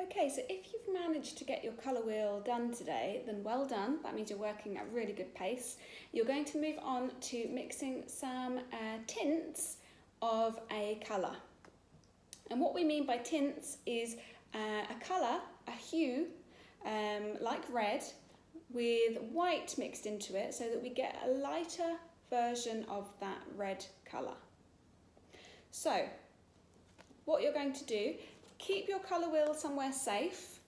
Okay, so if you've managed to get your colour wheel done today, then well done. That means you're working at a really good pace. You're going to move on to mixing some tints of a colour. And what we mean by tints is a colour, a hue, like red, with white mixed into it so that we get a lighter version of that red colour. So, what you're going to do, keep your colour wheel somewhere safe,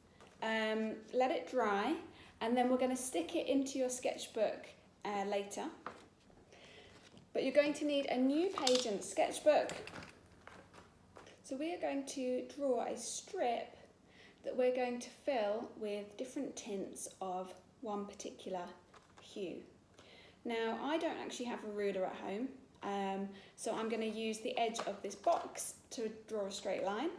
let it dry, and then we're going to stick it into your sketchbook later. But you're going to need a new page in the sketchbook. So we are going to draw a strip that we're going to fill with different tints of one particular hue. Now, I don't actually have a ruler at home, so I'm going to use the edge of this box to draw a straight line.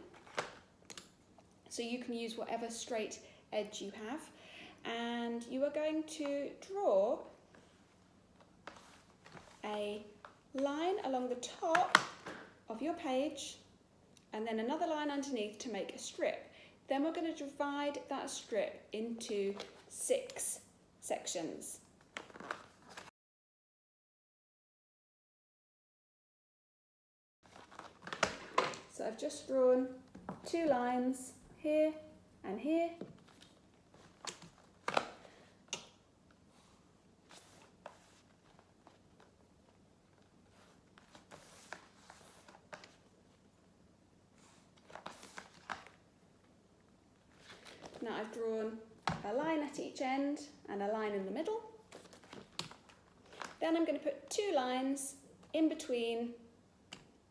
So you can use whatever straight edge you have, and you are going to draw a line along the top of your page and then another line underneath to make a strip. Then we're going to divide that strip into 6 sections. So I've just drawn 2 lines here and here. Now I've drawn a line at each end and a line in the middle. Then I'm going to put 2 lines in between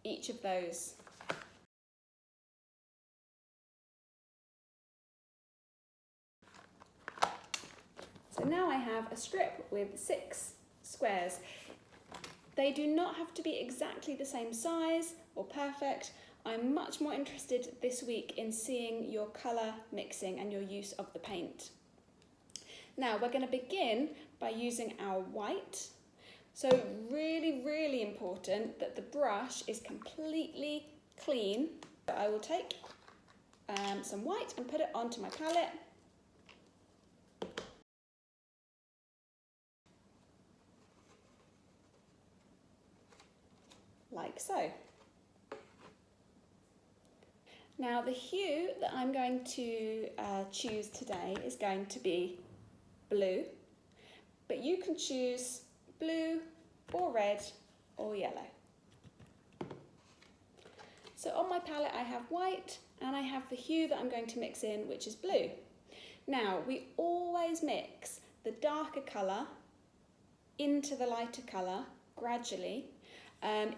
each of those. So now I have a strip with 6 squares. They do not have to be exactly the same size or perfect. I'm much more interested this week in seeing your colour mixing and your use of the paint. Now we're going to begin by using our white. So really important that the brush is completely clean. I will take some white and put it onto my palette. Like so. Now the hue that I'm going to choose today is going to be blue, but you can choose blue or red or yellow. So on my palette I have white and I have the hue that I'm going to mix in, which is blue. Now we always mix the darker colour into the lighter colour gradually.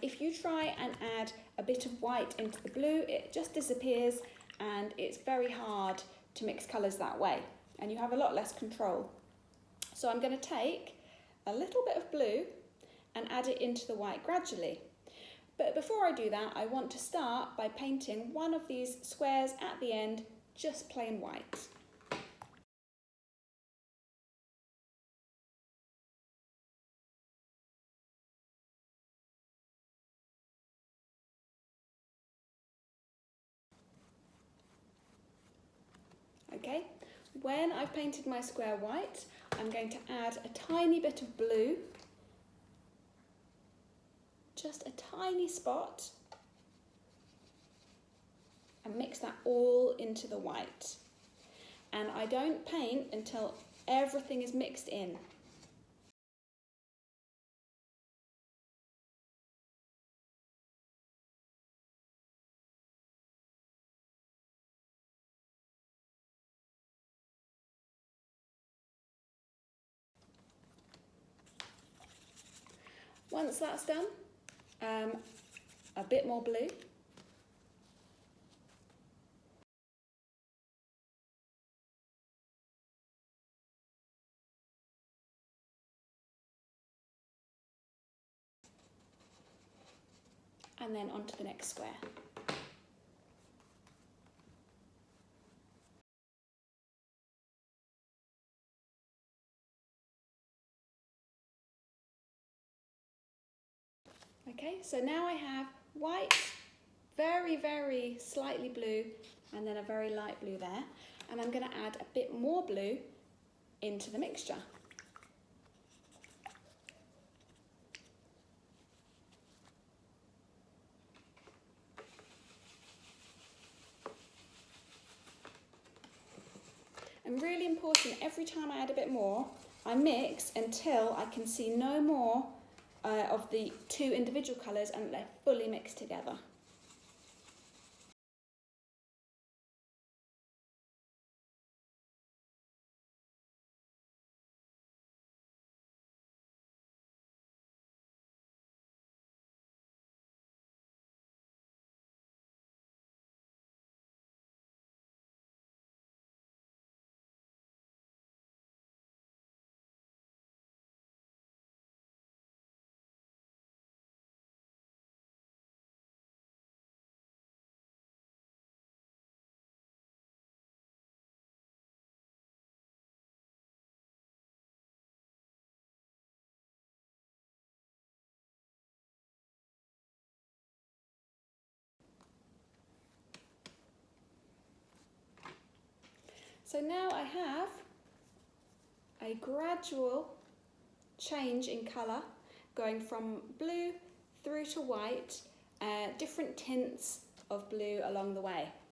If you try and add a bit of white into the blue, it just disappears and it's very hard to mix colours that way and you have a lot less control. So I'm going to take a little bit of blue and add it into the white gradually. But before I do that, I want to start by painting one of these squares at the end just plain white. Okay, when I've painted my square white, I'm going to add a tiny bit of blue, just a tiny spot, and mix that all into the white. And I don't paint until everything is mixed in. Once that's done, a bit more blue. And then onto the next square. Okay, so now I have white, very slightly blue, and then a very light blue there. And I'm going to add a bit more blue into the mixture. And really important, every time I add a bit more, I mix until I can see no more of the two individual colours and they're fully mixed together. So now I have a gradual change in colour, going from blue through to white, different tints of blue along the way.